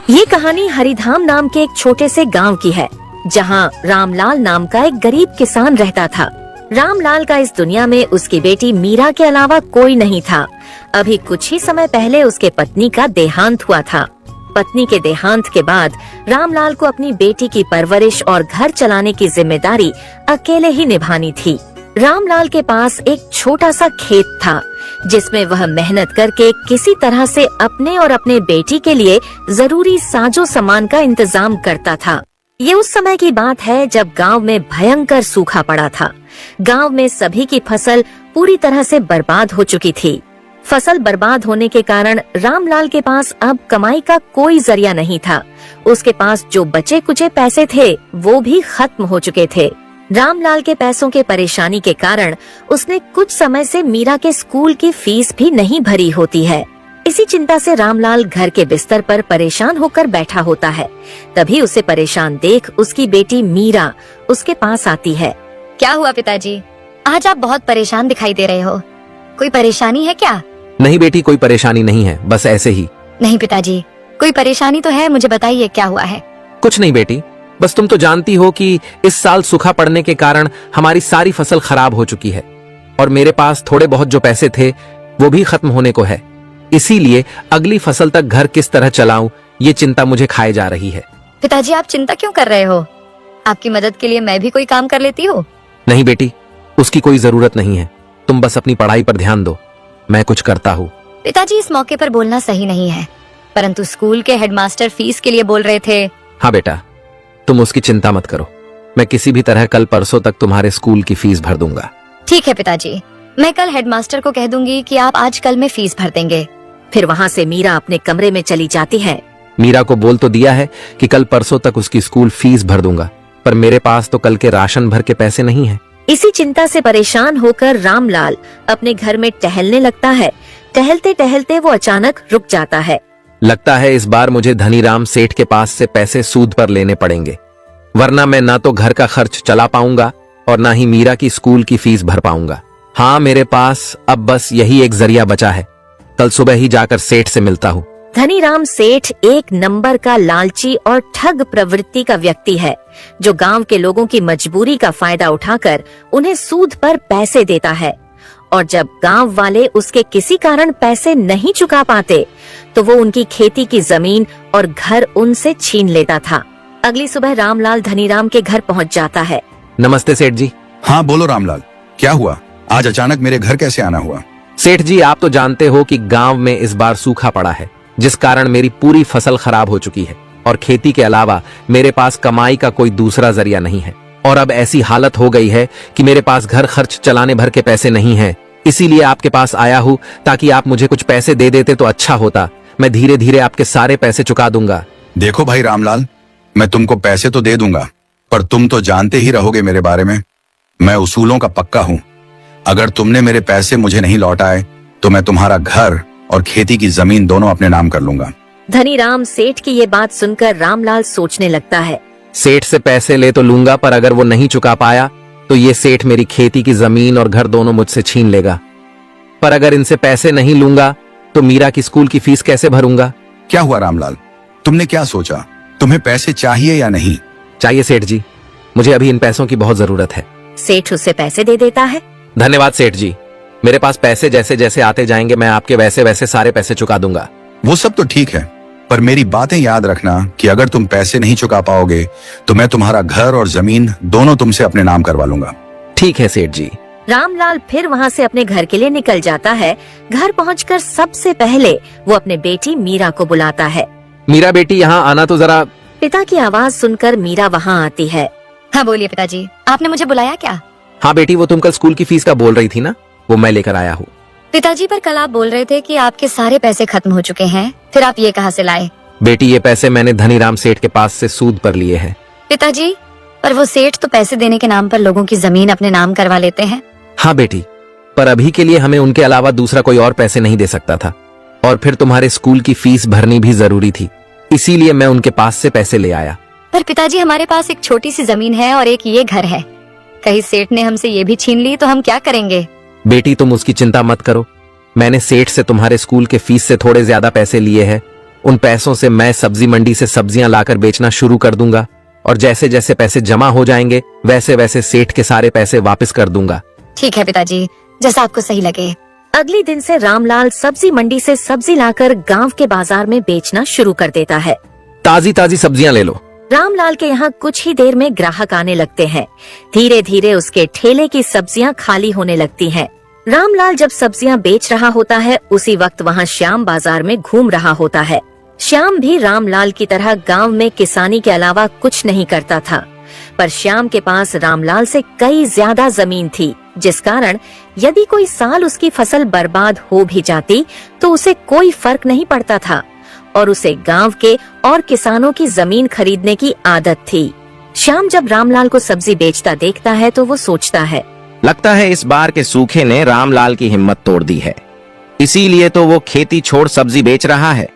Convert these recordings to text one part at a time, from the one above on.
ये कहानी हरिधाम नाम के एक छोटे से गांव की है, जहां रामलाल नाम का एक गरीब किसान रहता था। रामलाल का इस दुनिया में उसकी बेटी मीरा के अलावा कोई नहीं था। अभी कुछ ही समय पहले उसके पत्नी का देहांत हुआ था। पत्नी के देहांत के बाद रामलाल को अपनी बेटी की परवरिश और घर चलाने की जिम्मेदारी अकेले ही निभानी थी। रामलाल के पास एक छोटा सा खेत था, जिसमें वह मेहनत करके किसी तरह से अपने और अपने बेटी के लिए जरूरी साजो सामान का इंतजाम करता था। ये उस समय की बात है जब गांव में भयंकर सूखा पड़ा था। गांव में सभी की फसल पूरी तरह से बर्बाद हो चुकी थी। फसल बर्बाद होने के कारण रामलाल के पास अब कमाई का कोई जरिया नहीं था। उसके पास जो बचे कुचे पैसे थे वो भी खत्म हो चुके थे। रामलाल के पैसों के परेशानी के कारण उसने कुछ समय से मीरा के स्कूल की फीस भी नहीं भरी होती है। इसी चिंता से रामलाल घर के बिस्तर पर परेशान होकर बैठा होता है। तभी उसे परेशान देख उसकी बेटी मीरा उसके पास आती है। क्या हुआ पिताजी, आज आप बहुत परेशान दिखाई दे रहे हो। कोई परेशानी है क्या? नहीं बेटी, कोई परेशानी नहीं है, बस ऐसे ही। नहीं पिताजी, कोई परेशानी तो है, मुझे बताइए क्या हुआ है। कुछ नहीं बेटी, बस तुम तो जानती हो कि इस साल सूखा पड़ने के कारण हमारी सारी फसल खराब हो चुकी है और मेरे पास थोड़े बहुत जो पैसे थे वो भी खत्म होने को है। इसीलिए अगली फसल तक घर किस तरह चलाऊं, ये चिंता मुझे खाए जा रही है। पिताजी, आप चिंता क्यों कर रहे हो? आपकी मदद के लिए मैं भी कोई काम कर लेती हूँ। नहीं बेटी, उसकी कोई जरूरत नहीं है, तुम बस अपनी पढ़ाई पर ध्यान दो, मैं कुछ करता हूँ। पिताजी, इस मौके पर बोलना सही नहीं है, परंतु स्कूल के हेडमास्टर फीस के लिए बोल रहे थे। हाँ बेटा, तुम उसकी चिंता मत करो, मैं किसी भी तरह कल परसों तक तुम्हारे स्कूल की फीस भर दूंगा। ठीक है पिताजी, मैं कल हेडमास्टर को कह दूंगी कि आप आज कल में फीस भर देंगे। फिर वहाँ से मीरा अपने कमरे में चली जाती है। मीरा को बोल तो दिया है कि कल परसों तक उसकी स्कूल फीस भर दूंगा, पर मेरे पास तो कल के राशन भर के पैसे नहीं है। इसी चिंता से परेशान होकर रामलाल अपने घर में टहलने लगता है। टहलते टहलते वो अचानक रुक जाता है। लगता है इस बार मुझे धनीराम सेठ के पास से पैसे सूद पर लेने पड़ेंगे, वरना मैं ना तो घर का खर्च चला पाऊंगा और ना ही मीरा की स्कूल की फीस भर पाऊंगा। हाँ, मेरे पास अब बस यही एक जरिया बचा है, कल सुबह ही जाकर सेठ से मिलता हूँ। धनीराम सेठ एक नंबर का लालची और ठग प्रवृत्ति का व्यक्ति है, जो गांव के लोगों की मजबूरी का फायदा उठाकर उन्हें सूद पर पैसे देता है। और जब गांव वाले उसके किसी कारण पैसे नहीं चुका पाते तो वो उनकी खेती की जमीन और घर उनसे छीन लेता था। अगली सुबह रामलाल धनीराम के घर पहुंच जाता है। नमस्ते सेठ जी। हाँ बोलो रामलाल, क्या हुआ? आज अचानक मेरे घर कैसे आना हुआ? सेठ जी, आप तो जानते हो कि गांव में इस बार सूखा पड़ा है, जिस कारण मेरी पूरी फसल खराब हो चुकी है और खेती के अलावा मेरे पास कमाई का कोई दूसरा जरिया नहीं है। और अब ऐसी हालत हो गई है कि मेरे पास घर खर्च चलाने भर के पैसे नहीं हैं। इसीलिए आपके पास आया हूँ ताकि आप मुझे कुछ पैसे दे देते तो अच्छा होता। मैं धीरे धीरे आपके सारे पैसे चुका दूंगा। देखो भाई रामलाल, मैं तुमको पैसे तो दे दूंगा, पर तुम तो जानते ही रहोगे मेरे बारे में, मैं उसूलों का पक्का हूँ। अगर तुमने मेरे पैसे मुझे नहीं लौटाए तो मैं तुम्हारा घर और खेती की जमीन दोनों अपने नाम कर लूंगा। धनीराम सेठ की ये बात सुनकर रामलाल सोचने लगता है। सेठ से पैसे ले तो लूंगा, पर अगर वो नहीं चुका पाया तो ये सेठ मेरी खेती की जमीन और घर दोनों मुझसे छीन लेगा। पर अगर इनसे पैसे नहीं लूंगा तो मीरा की स्कूल की फीस कैसे भरूंगा? क्या हुआ रामलाल, तुमने क्या सोचा? तुम्हें पैसे चाहिए या नहीं? चाहिए सेठ जी, मुझे अभी इन पैसों की बहुत जरूरत है। सेठ उसे पैसे दे देता है। धन्यवाद सेठ जी, मेरे पास पैसे जैसे जैसे आते जाएंगे मैं आपके वैसे वैसे सारे पैसे चुका दूंगा। वो सब तो ठीक है, पर मेरी बातें याद रखना कि अगर तुम पैसे नहीं चुका पाओगे तो मैं तुम्हारा घर और जमीन दोनों तुमसे अपने नाम करवा लूंगा। ठीक है सेठ जी। रामलाल फिर वहाँ से अपने घर के लिए निकल जाता है। घर पहुंचकर सबसे पहले वो अपने बेटी मीरा को बुलाता है। मीरा बेटी, यहाँ आना तो जरा। पिता की आवाज सुनकर मीरा वहाँ आती है। हाँ बोलिए पिताजी, आपने मुझे बुलाया क्या? हाँ बेटी, वो तुम कल स्कूल की फीस का बोल रही थी ना, वो मैं लेकर आया हूँ। पिताजी, पर कल आप बोल रहे थे कि आपके सारे पैसे खत्म हो चुके हैं, फिर आप ये कहाँ से लाए? बेटी, ये पैसे मैंने धनीराम सेठ के पास से सूद पर लिए हैं। पिताजी, पर वो सेठ तो पैसे देने के नाम पर लोगों की जमीन अपने नाम करवा लेते हैं। हाँ बेटी, पर अभी के लिए हमें उनके अलावा दूसरा कोई और पैसे नहीं दे सकता था, और फिर तुम्हारे स्कूल की फीस भरनी भी जरूरी थी, इसीलिए मैं उनके पास से पैसे ले आया। पर पिताजी, हमारे पास एक छोटी सी जमीन है और एक ये घर है, कहीं सेठ ने हमसे ये भी छीन ली तो हम क्या करेंगे? बेटी, तुम उसकी चिंता मत करो, मैंने सेठ से तुम्हारे स्कूल के फीस से थोड़े ज्यादा पैसे लिए हैं उन पैसों से मैं सब्जी मंडी से सब्जियां लाकर बेचना शुरू कर दूंगा और जैसे जैसे पैसे जमा हो जाएंगे वैसे वैसे सेठ के सारे पैसे वापस कर दूंगा। ठीक है पिताजी, जैसा आपको सही लगे। अगले दिन से रामलाल सब्जी मंडी से सब्जी लाकर गांव के बाजार में बेचना शुरू कर देता है। ताजी ताजी सब्जियां ले लो। रामलाल के यहाँ कुछ ही देर में ग्राहक आने लगते हैं। धीरे धीरे उसके ठेले की सब्जियां खाली होने लगती हैं। रामलाल जब सब्जियां बेच रहा होता है उसी वक्त वहाँ श्याम बाजार में घूम रहा होता है। श्याम भी रामलाल की तरह गांव में किसानी के अलावा कुछ नहीं करता था, पर श्याम के पास रामलाल से कई ज्यादा जमीन थी, जिस कारण यदि कोई साल उसकी फसल बर्बाद हो भी जाती तो उसे कोई फर्क नहीं पड़ता था और उसे गांव के और किसानों की जमीन खरीदने की आदत थी। श्याम जब रामलाल को सब्जी बेचता देखता है तो वो सोचता है, लगता है इस बार के सूखे ने रामलाल की हिम्मत तोड़ दी है, इसीलिए तो वो खेती छोड़ सब्जी बेच रहा है।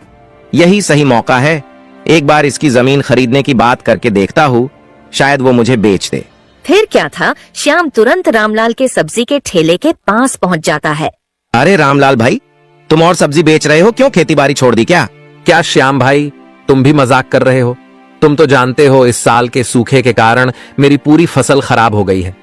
यही सही मौका है, एक बार इसकी जमीन खरीदने की बात करके देखता हूँ, शायद वो मुझे बेच दे। फिर क्या था, श्याम तुरंत रामलाल के सब्जी के ठेले के पास पहुंच जाता है। अरे रामलाल भाई, तुम और सब्जी बेच रहे हो, क्यों खेती बाड़ी छोड़ दी क्या? क्या श्याम भाई, तुम भी मजाक कर रहे हो? तुम तो जानते हो इस साल के सूखे के कारण मेरी पूरी फसल खराब हो गई है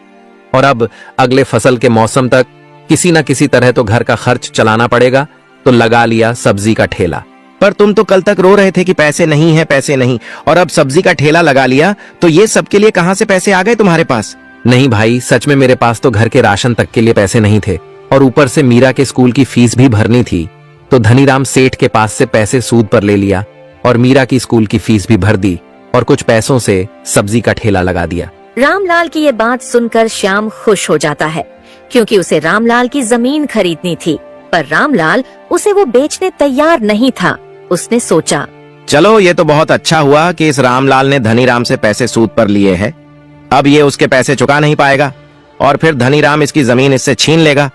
और अब अगले फसल के मौसम तक किसी न किसी तरह तो घर का खर्च चलाना पड़ेगा, तो लगा लिया सब्जी का ठेला। पर तुम तो कल तक रो रहे थे कि पैसे नहीं है, पैसे नहीं, और अब सब्जी का ठेला लगा लिया, तो ये सबके लिए कहाँ से पैसे आ गए तुम्हारे पास? नहीं भाई, सच में मेरे पास तो घर के राशन तक के लिए पैसे नहीं थे और ऊपर से मीरा के स्कूल की फीस भी भरनी थी, तो धनीराम सेठ के पास से पैसे सूद पर ले लिया और मीरा की स्कूल की फीस भी भर दी और कुछ पैसों से सब्जी का ठेला लगा दिया। रामलाल की ये बात सुनकर श्याम खुश हो जाता है, क्योंकि उसे रामलाल की जमीन खरीदनी थी, पर रामलाल उसे वो बेचने तैयार नहीं था। उसने सोचा, चलो ये तो बहुत अच्छा हुआ कि इस रामलाल ने धनीराम से पैसे सूद पर लिए हैं। अब ये उसके पैसे चुका नहीं पाएगा और फिर धनीराम इसकी जमीन इससे छीन लेगा,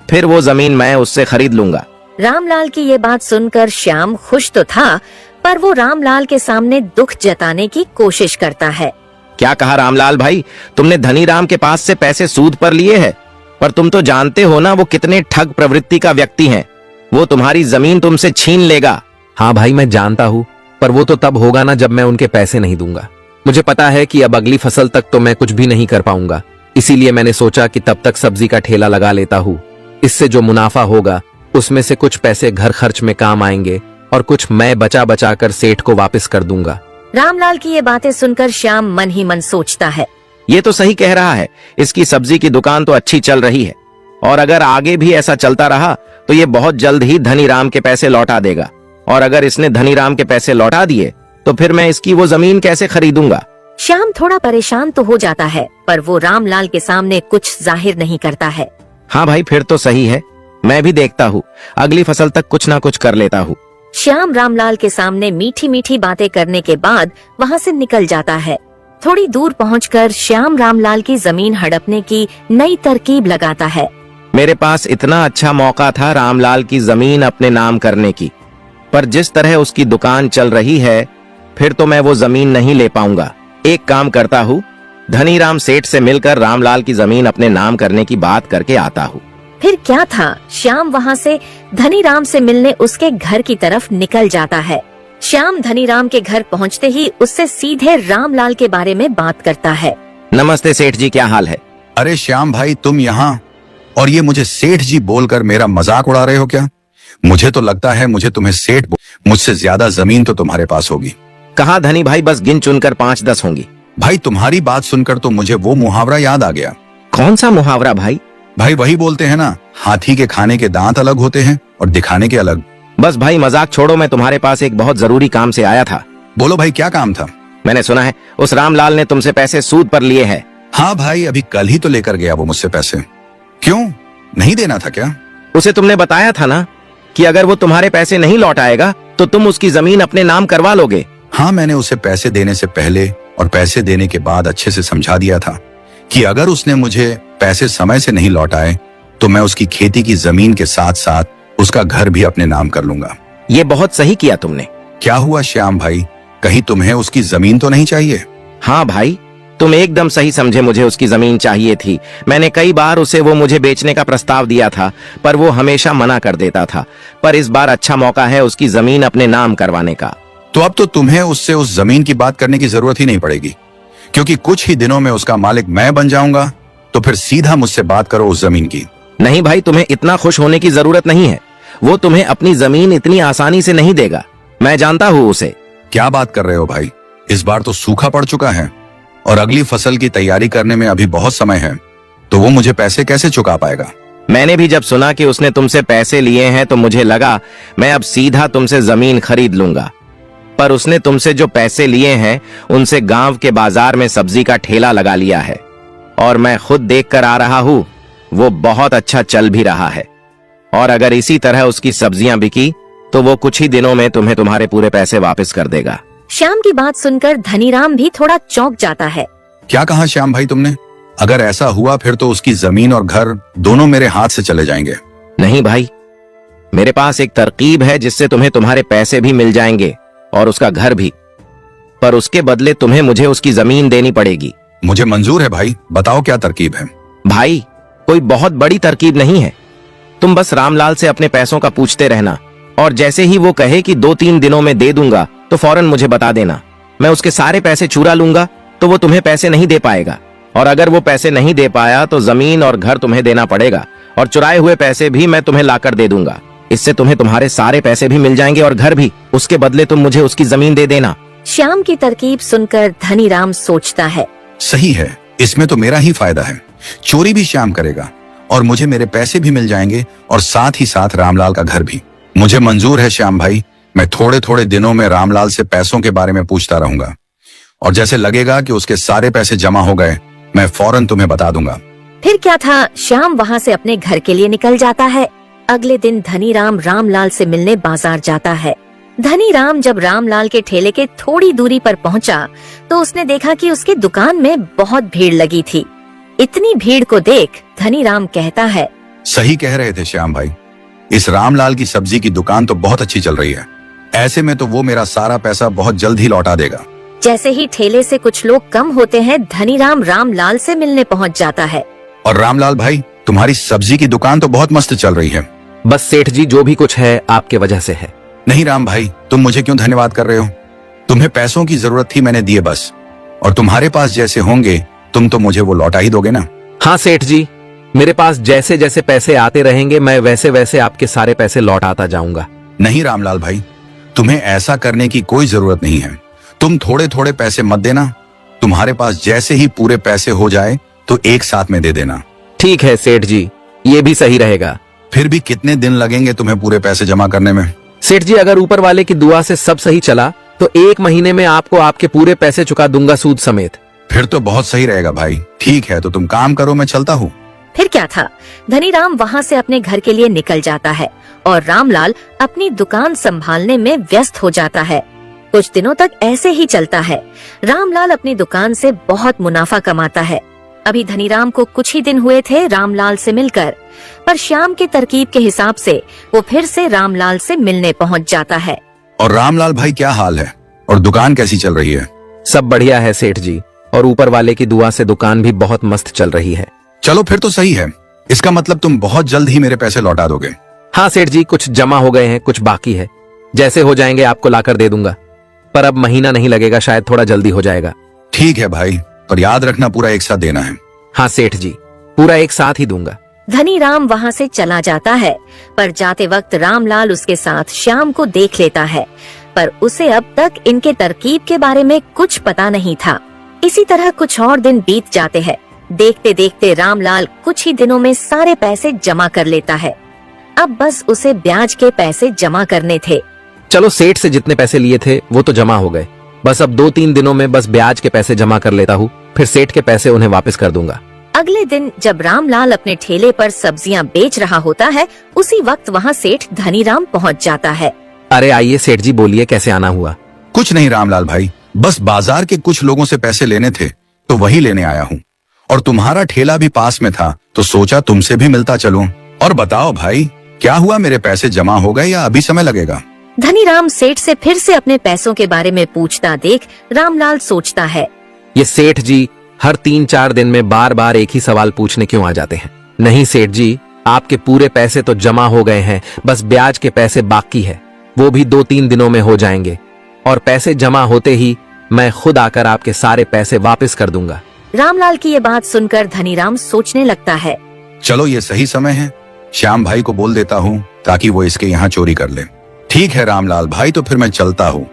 फिर वो जमीन मैं उससे खरीद लूंगा। रामलाल की ये बात सुनकर श्याम खुश तो था, पर वो रामलाल के सामने दुख जताने की कोशिश करता है। क्या कहा रामलाल भाई, तुमने धनीराम के पास से पैसे सूद पर लिए हैं? पर तुम तो जानते हो ना वो कितने ठग प्रवृत्ति का व्यक्ति हैं। वो तुम्हारी जमीन तुमसे छीन लेगा। हाँ भाई, मैं जानता हूँ, पर वो तो तब होगा ना जब मैं उनके पैसे नहीं दूंगा। मुझे पता है कि अब अगली फसल तक तो मैं कुछ भी नहीं कर पाऊंगा, इसीलिए मैंने सोचा कि तब तक सब्जी का ठेला लगा लेता हूँ। इससे जो मुनाफा होगा उसमें से कुछ पैसे घर खर्च में काम आएंगे और कुछ मैं बचा बचा कर सेठ को वापस कर दूंगा। रामलाल की ये बातें सुनकर श्याम मन ही मन सोचता है, ये तो सही कह रहा है, इसकी सब्जी की दुकान तो अच्छी चल रही है और अगर आगे भी ऐसा चलता रहा तो ये बहुत जल्द ही धनीराम के पैसे लौटा देगा, और अगर इसने धनीराम के पैसे लौटा दिए तो फिर मैं इसकी वो जमीन कैसे खरीदूंगा। श्याम थोड़ा परेशान तो हो जाता है, पर वो रामलाल के सामने कुछ जाहिर नहीं करता है। हाँ भाई, फिर तो सही है, मैं भी देखता हूँ, अगली फसल तक कुछ ना कुछ कर लेता हूँ। श्याम रामलाल के सामने मीठी मीठी बातें करने के बाद वहाँ से निकल जाता है। थोड़ी दूर पहुंचकर श्याम रामलाल की जमीन हड़पने की नई तरकीब लगाता है। मेरे पास इतना अच्छा मौका था रामलाल की जमीन अपने नाम करने की, पर जिस तरह उसकी दुकान चल रही है फिर तो मैं वो जमीन नहीं ले पाऊंगा। एक काम करता हूँ, धनीराम सेठ से मिलकर रामलाल की जमीन अपने नाम करने की बात करके आता हूँ। फिर क्या था, श्याम वहाँ से धनीराम से मिलने उसके घर की तरफ निकल जाता है। श्याम धनीराम के घर पहुँचते ही उससे सीधे रामलाल के बारे में बात करता है। नमस्ते सेठ जी, क्या हाल है? अरे श्याम भाई, तुम यहाँ और ये मुझे सेठ जी बोलकर मेरा मजाक उड़ा रहे हो क्या? मुझे तो लगता है मुझे तुम्हें सेठ मुझसे ज्यादा जमीन तो तुम्हारे पास होगी। कहा धनी भाई, बस गिन चुनकर 5-10 होंगी। भाई तुम्हारी बात सुनकर तो मुझे वो मुहावरा याद आ गया। कौन सा मुहावरा भाई? भाई वही बोलते हैं ना, हाथी के खाने के दांत अलग होते हैं और दिखाने के अलग। बस भाई मजाक छोड़ो, मैं तुम्हारे पास एक बहुत जरूरी काम से आया था। बोलो भाई, क्या काम था? मैंने सुना है उस रामलाल ने तुमसे पैसे सूद पर लिए हैं। हाँ भाई, अभी कल ही तो लेकर गया वो मुझसे पैसे। क्यों, नहीं देना था क्या? उसे तुमने बताया था ना कि अगर वो तुम्हारे पैसे नहीं लौटाएगा तो तुम उसकी जमीन अपने नाम करवा लोगे। हाँ, मैंने उसे पैसे देने से पहले और पैसे देने के बाद अच्छे से समझा दिया था कि अगर उसने मुझे पैसे समय से नहीं लौटाए तो मैं उसकी खेती की जमीन के साथ साथ उसका घर भी अपने नाम कर लूंगा। ये बहुत सही किया तुमने। क्या हुआ श्याम भाई, कहीं तुम्हें उसकी जमीन तो नहीं चाहिए? हाँ भाई, तुम एकदम सही समझे, मुझे उसकी जमीन चाहिए थी। मैंने कई बार उसे वो मुझे बेचने का प्रस्ताव दिया था, पर वो हमेशा मना कर देता था। पर इस बार अच्छा मौका है उसकी जमीन अपने नाम करवाने का। तो अब तो तुम्हें उससे उस जमीन की बात करने की जरूरत ही नहीं पड़ेगी, क्योंकि कुछ ही दिनों में उसका मालिक मैं बन जाऊंगा। तो फिर सीधा मुझसे बात करो उस जमीन की। नहीं भाई, तुम्हें इतना खुश होने की जरूरत नहीं है। वो तुम्हें अपनी जमीन इतनी आसानी से नहीं देगा, मैं जानता हूँ उसे। क्या बात कर रहे हो भाई, इस बार तो सूखा पड़ चुका है और अगली फसल की तैयारी करने में अभी बहुत समय है, तो वो मुझे पैसे कैसे चुका पाएगा? मैंने भी जब सुना कि उसने तुमसे पैसे लिए हैं तो मुझे लगा मैं अब सीधा तुमसे जमीन खरीद लूंगा। पर उसने तुमसे जो पैसे लिए हैं उनसे गांव के बाजार में सब्जी का ठेला लगा लिया है, और मैं खुद देख कर आ रहा हूँ वो बहुत अच्छा चल भी रहा है। और अगर इसी तरह उसकी सब्जियां बिकी तो वो कुछ ही दिनों में तुम्हें तुम्हारे पूरे पैसे वापस कर देगा। श्याम की बात सुनकर धनीराम भी थोड़ा चौंक जाता है। क्या कहा श्याम भाई तुमने? अगर ऐसा हुआ फिर तो उसकी जमीन और घर दोनों मेरे हाथ से चले जाएंगे। नहीं भाई, मेरे पास एक तरकीब है जिससे तुम्हें तुम्हारे पैसे भी मिल जाएंगे और उसका घर भी, पर उसके बदले तुम्हें मुझे उसकी जमीन देनी पड़ेगी। मुझे मंजूर है भाई, बताओ क्या तरकीब है? भाई, कोई बहुत बड़ी तरकीब नहीं है। तुम बस रामलाल से अपने पैसों का पूछते रहना, और जैसे ही वो कहे कि 2-3 दिनों में दे दूंगा तो फौरन मुझे बता देना। मैं उसके सारे पैसे चुरा लूंगा तो वो तुम्हें पैसे नहीं दे पाएगा, और अगर वो पैसे नहीं दे पाया तो जमीन और घर तुम्हें देना पड़ेगा, और चुराए हुए पैसे भी मैं तुम्हें लाकर दे दूंगा। इससे तुम्हें तुम्हारे सारे पैसे भी मिल जाएंगे और घर भी। उसके बदले तुम मुझे उसकी जमीन दे देना। श्याम की तरकीब सुनकर धनीराम सोचता है, सही है, इसमें तो मेरा ही फायदा है। चोरी भी श्याम करेगा और मुझे मेरे पैसे भी मिल जाएंगे, और साथ ही साथ रामलाल का घर भी। मुझे मंजूर है श्याम भाई, मैं थोड़े थोड़े दिनों में रामलाल से पैसों के बारे में पूछता रहूंगा, और जैसे लगेगा कि उसके सारे पैसे जमा हो गए मैं फौरन तुम्हें बता दूंगा। फिर क्या था, श्याम वहाँ से अपने घर के लिए निकल जाता है। अगले दिन धनीराम रामलाल से मिलने बाजार जाता है। धनीराम जब रामलाल के ठेले के थोड़ी दूरी पर पहुंचा तो उसने देखा कि उसकी दुकान में बहुत भीड़ लगी थी। इतनी भीड़ को देख धनीराम कहता है, सही कह रहे थे श्याम भाई, इस रामलाल की सब्जी की दुकान तो बहुत अच्छी चल रही है। ऐसे में तो वो मेरा सारा पैसा बहुत जल्द ही लौटा देगा। जैसे ही ठेले से कुछ लोग कम होते हैं, धनीराम रामलाल से मिलने पहुंच जाता है। और रामलाल भाई, तुम्हारी सब्जी की दुकान तो बहुत मस्त चल रही है। बस सेठ जी, जो भी कुछ है आपके वजह से है। नहीं राम भाई, तुम मुझे क्यों धन्यवाद कर रहे हो? तुम्हें पैसों की जरूरत थी, मैंने दिए बस। और तुम्हारे पास जैसे होंगे तुम तो मुझे वो लौटा ही दोगे ना? हाँ सेठ जी, मेरे पास जैसे जैसे पैसे आते रहेंगे मैं वैसे वैसे आपके सारे पैसे लौटाता जाऊंगा। नहीं रामलाल भाई, तुम्हें ऐसा करने की कोई जरूरत नहीं है। तुम थोड़े थोड़े पैसे मत देना, तुम्हारे पास जैसे ही पूरे पैसे हो जाए तो एक साथ में दे देना। ठीक है सेठ जी, ये भी सही रहेगा। फिर भी कितने दिन लगेंगे तुम्हें पूरे पैसे जमा करने में? सेठ जी, अगर ऊपर वाले की दुआ से सब सही चला तो 1 महीने में आपको आपके पूरे पैसे चुका दूंगा, सूद समेत। फिर तो बहुत सही रहेगा भाई। ठीक है, तो तुम काम करो, मैं चलता हूँ। फिर क्या था, धनीराम वहाँ से अपने घर के लिए निकल जाता है और रामलाल अपनी दुकान संभालने में व्यस्त हो जाता है। कुछ दिनों तक ऐसे ही चलता है। रामलाल अपनी दुकान से बहुत मुनाफा कमाता है। अभी धनीराम को कुछ ही दिन हुए थे रामलाल से मिलकर, पर श्याम की तरकीब के हिसाब से वो फिर से रामलाल से मिलने पहुंच जाता है। और रामलाल भाई, क्या हाल है और दुकान कैसी चल रही है? सब बढ़िया है सेठ जी, और ऊपर वाले की दुआ से दुकान भी बहुत मस्त चल रही है। चलो फिर तो सही है, इसका मतलब तुम बहुत जल्द ही मेरे पैसे लौटा दोगे। हाँ सेठ जी, कुछ जमा हो गए हैं, कुछ बाकी है। जैसे हो जाएंगे आपको लाकर दे दूंगा, पर अब महीना नहीं लगेगा, शायद थोड़ा जल्दी हो जाएगा। ठीक है भाई, पर याद रखना पूरा एक साथ देना है। हाँ सेठ जी, पूरा एक साथ ही दूंगा। धनीराम वहाँ से चला जाता है, पर जाते वक्त रामलाल उसके साथ श्याम को देख लेता है, पर उसे अब तक इनके तरकीब के बारे में कुछ पता नहीं था। इसी तरह कुछ और दिन बीत जाते हैं। देखते देखते रामलाल कुछ ही दिनों में सारे पैसे जमा कर लेता है। अब बस उसे ब्याज के पैसे जमा करने थे। चलो, सेठ से जितने पैसे लिए थे वो तो जमा हो गए, बस अब 2-3 दिनों में बस ब्याज के पैसे जमा कर लेता हूँ, फिर सेठ के पैसे उन्हें वापस कर दूंगा। अगले दिन जब रामलाल अपने ठेले पर सब्जियां बेच रहा होता है, उसी वक्त वहाँ सेठ धनीराम पहुँच जाता है। अरे आइए सेठ जी, बोलिए कैसे आना हुआ? कुछ नहीं रामलाल भाई, बस बाजार के कुछ लोगों से पैसे लेने थे तो वही लेने आया हूँ, और तुम्हारा ठेला भी पास में था तो सोचा तुमसे भी मिलता चलूं। और बताओ भाई, क्या हुआ, मेरे पैसे जमा हो गए या अभी समय लगेगा? धनीराम सेठ से फिर से अपने पैसों के बारे में पूछता देख रामलाल सोचता है, ये सेठ जी हर 3-4 दिन में बार बार एक ही सवाल पूछने क्यों आ जाते हैं? नहीं सेठ जी, आपके पूरे पैसे तो जमा हो गए हैं, बस ब्याज के पैसे बाकी है, वो भी 2-3 दिनों में हो जाएंगे और पैसे जमा होते ही मैं खुद आकर आपके सारे पैसे वापस कर दूंगा। रामलाल की ये बात सुनकर धनीराम सोचने लगता है। चलो ये सही समय है, श्याम भाई को बोल देता हूँ ताकि वो इसके यहाँ चोरी कर ले। ठीक है रामलाल भाई, तो फिर मैं चलता हूँ,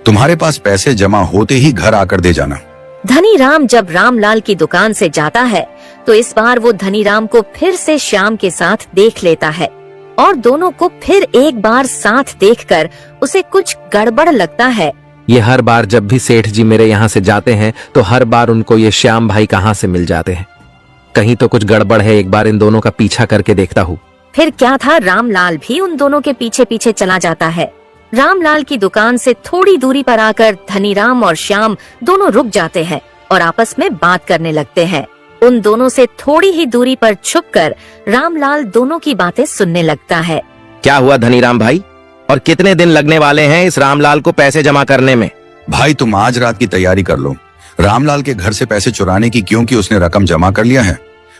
तुम्हारे पास पैसे जमा होते ही घर आकर दे जाना। धनीराम जब रामलाल की दुकान से जाता है तो इस बार वो धनीराम को फिर से श्याम के साथ देख लेता है और दोनों को फिर एक बार साथ देखकर उसे कुछ गड़बड़ लगता है। ये हर बार जब भी सेठ जी मेरे यहाँ से जाते हैं तो हर बार उनको ये श्याम भाई कहाँ से मिल जाते हैं। कहीं तो कुछ गड़बड़ है, एक बार इन दोनों का पीछा करके देखता हूँ। फिर क्या था, रामलाल भी उन दोनों के पीछे पीछे चला जाता है। रामलाल की दुकान से थोड़ी दूरी पर आकर धनीराम और श्याम दोनों रुक जाते हैं और आपस में बात करने लगते हैं। उन दोनों से थोड़ी ही दूरी पर छुपकर रामलाल दोनों की बातें सुनने लगता है। क्या हुआ धनीराम भाई, और कितने दिन लगने वाले हैं इस रामलाल को पैसे जमा करने में? भाई तुम आज रात की तैयारी कर लो, रामलाल के घर से पैसे चुराने की, क्योंकि उसने रकम जमा कर लिया है,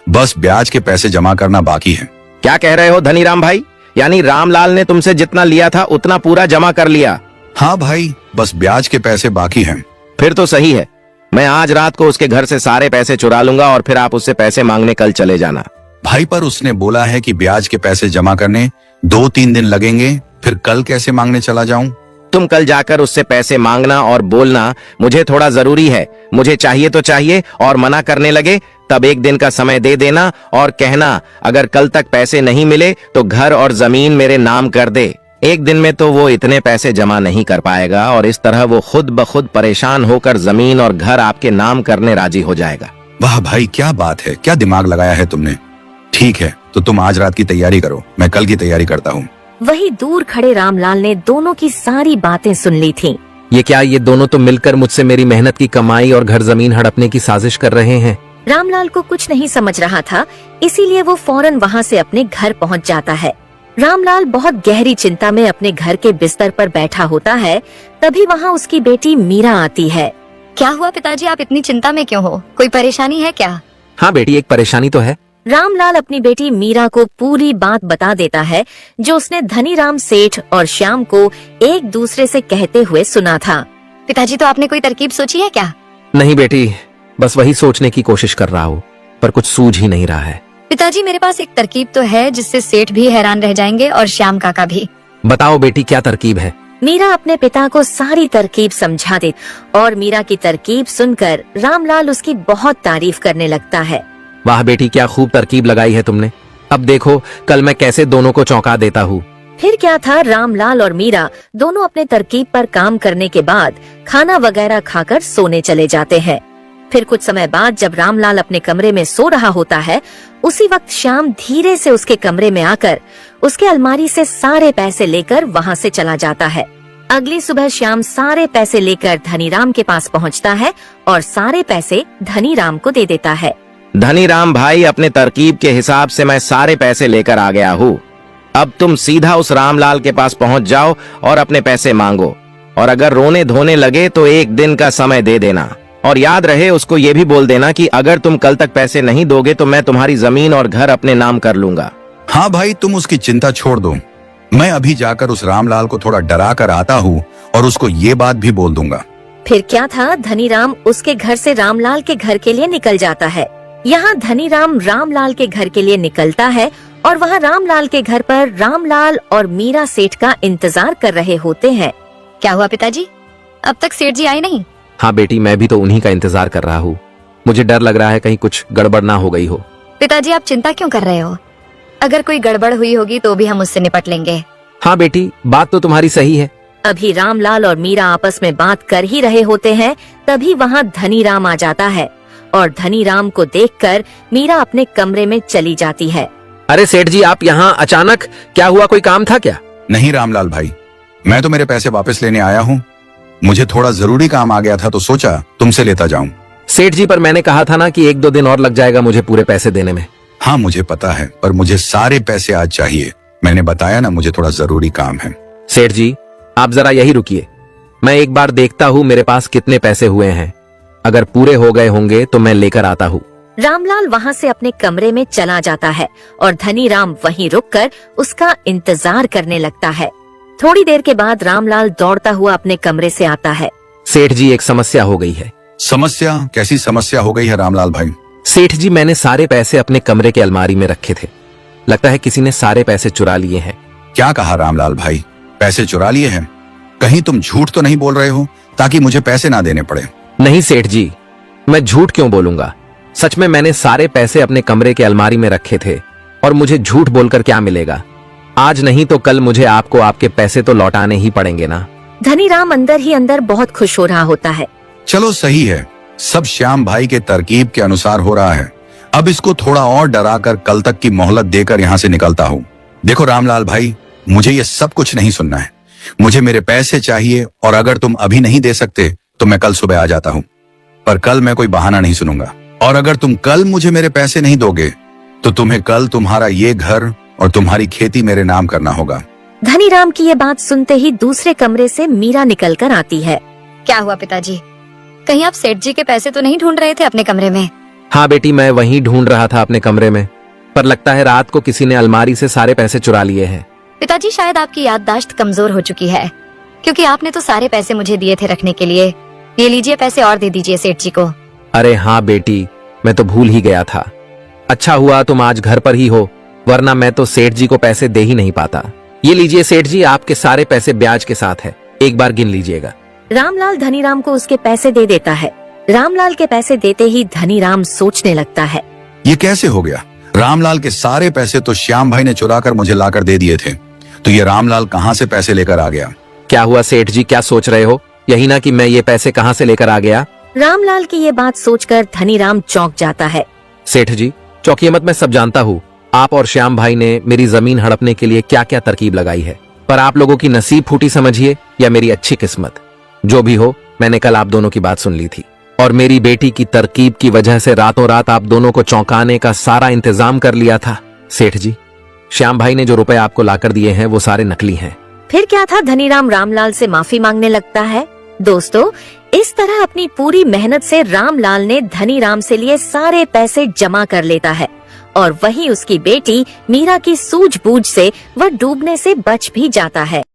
बस ब्याज के पैसे जमा करना बाकी है। क्या कह रहे हो धनीराम भाई? यानी रामलाल ने तुमसे जितना लिया था उतना पूरा जमा कर लिया? हाँ भाई, बस ब्याज के पैसे बाकी हैं। फिर तो सही है, मैं आज रात को उसके घर से सारे पैसे चुरा लूंगा और फिर आप उससे पैसे मांगने कल चले जाना। भाई पर उसने बोला है कि ब्याज के पैसे जमा करने 2-3 दिन लगेंगे, फिर कल कैसे मांगने चला जाऊं? तुम कल जाकर उससे पैसे मांगना और बोलना मुझे थोड़ा जरूरी है, मुझे चाहिए तो चाहिए, और मना करने लगे तब 1 दिन का समय दे देना और कहना अगर कल तक पैसे नहीं मिले तो घर और जमीन मेरे नाम कर दे। 1 दिन में तो वो इतने पैसे जमा नहीं कर पाएगा और इस तरह वो खुद ब खुद परेशान होकर जमीन और घर आपके नाम करने राजी हो जाएगा। वाह भाई क्या बात है, क्या दिमाग लगाया है तुमने। ठीक है, तो तुम आज रात की तैयारी करो, मैं कल की तैयारी करता हूँ। वही दूर खड़े रामलाल ने दोनों की सारी बातें सुन ली थीं। ये क्या, ये दोनों तो मिलकर मुझसे मेरी मेहनत की कमाई और घर जमीन हड़पने की साजिश कर रहे हैं। रामलाल को कुछ नहीं समझ रहा था, इसीलिए वो फौरन वहाँ से अपने घर पहुँच जाता है। रामलाल बहुत गहरी चिंता में अपने घर के बिस्तर पर बैठा होता है, तभी वहाँ उसकी बेटी मीरा आती है। क्या हुआ पिताजी, आप इतनी चिंता में क्यों हो? कोई परेशानी है क्या? हाँ बेटी, एक परेशानी तो है। रामलाल अपनी बेटी मीरा को पूरी बात बता देता है जो उसने धनीराम सेठ और श्याम को एक दूसरे से कहते हुए सुना था। पिताजी, तो आपने कोई तरकीब सोची है क्या? नहीं बेटी, बस वही सोचने की कोशिश कर रहा हूँ, पर कुछ सूझ ही नहीं रहा है। पिताजी, मेरे पास एक तरकीब तो है जिससे सेठ भी हैरान रह जाएंगे और श्याम काका भी। बताओ बेटी, क्या तरकीब है? मीरा अपने पिता को सारी तरकीब समझा दे और मीरा की तरकीब सुनकर रामलाल उसकी बहुत तारीफ करने लगता है। वाह बेटी, क्या खूब तरकीब लगाई है तुमने। अब देखो कल मैं कैसे दोनों को चौंका देता हूँ। फिर क्या था, रामलाल और मीरा दोनों अपने तरकीब पर काम करने के बाद खाना वगैरह खाकर सोने चले जाते हैं। फिर कुछ समय बाद जब रामलाल अपने कमरे में सो रहा होता है, उसी वक्त श्याम धीरे से उसके कमरे में आकर उसके अलमारी से सारे पैसे लेकर वहाँ से चला जाता है। अगली सुबह श्याम सारे पैसे लेकर धनीराम के पास पहुँचता है और सारे पैसे धनीराम को दे देता है। धनीराम भाई, अपने तरकीब के हिसाब से मैं सारे पैसे लेकर आ गया हूँ। अब तुम सीधा उस रामलाल के पास पहुँच जाओ और अपने पैसे मांगो, और अगर रोने धोने लगे तो 1 दिन का समय दे देना, और याद रहे उसको ये भी बोल देना कि अगर तुम कल तक पैसे नहीं दोगे तो मैं तुम्हारी जमीन और घर अपने नाम कर लूंगा। हाँ भाई, तुम उसकी चिंता छोड़ दो, मैं अभी जाकर उस रामलाल को थोड़ा डरा कर आता हूँ और उसको ये बात भी बोल दूंगा। फिर क्या था, धनीराम उसके घर से रामलाल के घर के लिए निकल जाता है। यहाँ धनीराम रामलाल के घर के लिए निकलता है और वहाँ रामलाल के घर पर रामलाल और मीरा सेठ का इंतजार कर रहे होते हैं। क्या हुआ पिताजी, अब तक सेठ जी आए नहीं? हाँ बेटी, मैं भी तो उन्हीं का इंतजार कर रहा हूँ। मुझे डर लग रहा है कहीं कुछ गड़बड़ ना हो गई हो। पिताजी, आप चिंता क्यों कर रहे हो? अगर कोई गड़बड़ हुई होगी तो भी हम उससे निपट लेंगे। हाँ बेटी, बात तो तुम्हारी सही है। अभी रामलाल और मीरा आपस में बात कर ही रहे होते हैं, तभी वहाँ धनीराम आ जाता है और धनीराम को देखकर मीरा अपने कमरे में चली जाती है। अरे सेठ जी, आप यहाँ अचानक, क्या हुआ, कोई काम था क्या? नहीं रामलाल भाई, मैं तो मेरे पैसे वापस लेने आया हूँ। मुझे थोड़ा जरूरी काम आ गया था तो सोचा तुमसे लेता जाऊं। सेठ जी, पर मैंने कहा था ना कि 1-2 दिन और लग जाएगा मुझे पूरे पैसे देने में। हाँ मुझे पता है, पर मुझे सारे पैसे आज चाहिए। मैंने बताया ना, मुझे थोड़ा जरूरी काम है। सेठ जी, आप जरा यही रुकिए, मैं एक बार देखता हूँ मेरे पास कितने पैसे हुए हैं, अगर पूरे हो गए होंगे तो मैं लेकर आता हूँ। रामलाल वहाँ से अपने कमरे में चला जाता है और धनीराम वहीं रुककर उसका इंतजार करने लगता है। थोड़ी देर के बाद रामलाल दौड़ता हुआ अपने कमरे से आता है। सेठ जी, एक समस्या हो गई है। समस्या? कैसी समस्या हो गई है रामलाल भाई? सेठ जी, मैंने सारे पैसे अपने कमरे के अलमारी में रखे थे। लगता है किसी ने सारे पैसे चुरा लिए हैं। क्या कहा रामलाल भाई? पैसे चुरा लिए हैं? कहीं तुम झूठ तो नहीं बोल रहे हो ताकि मुझे पैसे ना देने पड़े? नहीं सेठ जी, मैं झूठ क्यों बोलूंगा। सच में मैंने सारे पैसे अपने कमरे के अलमारी में रखे थे और मुझे झूठ बोलकर क्या मिलेगा। आज नहीं तो कल मुझे आपको आपके पैसे तो लौटाने ही पड़ेंगे ना। धनीराम अंदर ही अंदर बहुत खुश हो रहा होता है। चलो सही है, सब श्याम भाई के तरकीब के अनुसार हो रहा है। अब इसको थोड़ा और डराकर कल तक की मोहलत देकर यहाँ से निकलता हूँ। देखो रामलाल भाई, मुझे ये सब कुछ नहीं सुनना है। मुझे मेरे पैसे चाहिए और अगर तुम अभी नहीं दे सकते तो मैं कल सुबह आ जाता हूँ। पर कल मैं कोई बहाना नहीं सुनूंगा और अगर तुम कल मुझे मेरे पैसे नहीं दोगे तो तुम्हें कल तुम्हारा ये घर और तुम्हारी खेती मेरे नाम करना होगा। धनीराम की ये बात सुनते ही दूसरे कमरे से मीरा निकल कर आती है। क्या हुआ पिताजी, कहीं आप सेठ जी के पैसे तो नहीं ढूंढ रहे थे अपने कमरे में? हाँ बेटी, मैं वहीं ढूंढ रहा था अपने कमरे में, पर लगता है रात को किसी ने अलमारी से सारे पैसे चुरा लिए हैं। पिताजी, शायद आपकी याददाश्त कमजोर हो चुकी है, क्योंकि आपने तो सारे पैसे मुझे दिए थे रखने के लिए। ये लीजिए, पैसे और दे दीजिए सेठ जी को। अरे हाँ बेटी, मैं तो भूल ही गया था। अच्छा हुआ तुम आज घर पर ही हो, वरना मैं तो सेठ जी को पैसे दे ही नहीं पाता। ये लीजिए सेठ जी, आपके सारे पैसे ब्याज के साथ है, एक बार गिन लीजिएगा। रामलाल धनीराम को उसके पैसे दे देता है। रामलाल के पैसे देते ही धनीराम सोचने लगता है, ये कैसे हो गया? रामलाल के सारे पैसे तो श्याम भाई ने चुरा कर मुझे लाकर दे दिए थे, तो ये रामलाल कहाँ से पैसे लेकर आ गया? क्या हुआ सेठ जी, क्या सोच रहे हो? यही ना कि मैं ये पैसे कहाँ से लेकर आ गया। रामलाल की ये बात सोचकर धनीराम चौंक जाता है। सेठ जी, चौंकिए मत, मैं सब जानता हूँ। आप और श्याम भाई ने मेरी जमीन हड़पने के लिए क्या क्या तरकीब लगाई है, पर आप लोगों की नसीब फूटी समझिए या मेरी अच्छी किस्मत, जो भी हो। मैंने कल आप दोनों की बात सुन ली थी और मेरी बेटी की तरकीब की वजह से रातों रात आप दोनों को चौंकाने का सारा इंतजाम कर लिया था। सेठ जी, श्याम भाई ने जो रुपए आपको लाकर दिए हैं वो सारे नकली हैं। फिर क्या था, धनीराम रामलाल से माफी मांगने लगता है। दोस्तों, इस तरह अपनी पूरी मेहनत से रामलाल ने धनीराम से लिए सारे पैसे जमा कर लेता है और वहीं उसकी बेटी मीरा की सूझबूझ से वह डूबने से बच भी जाता है।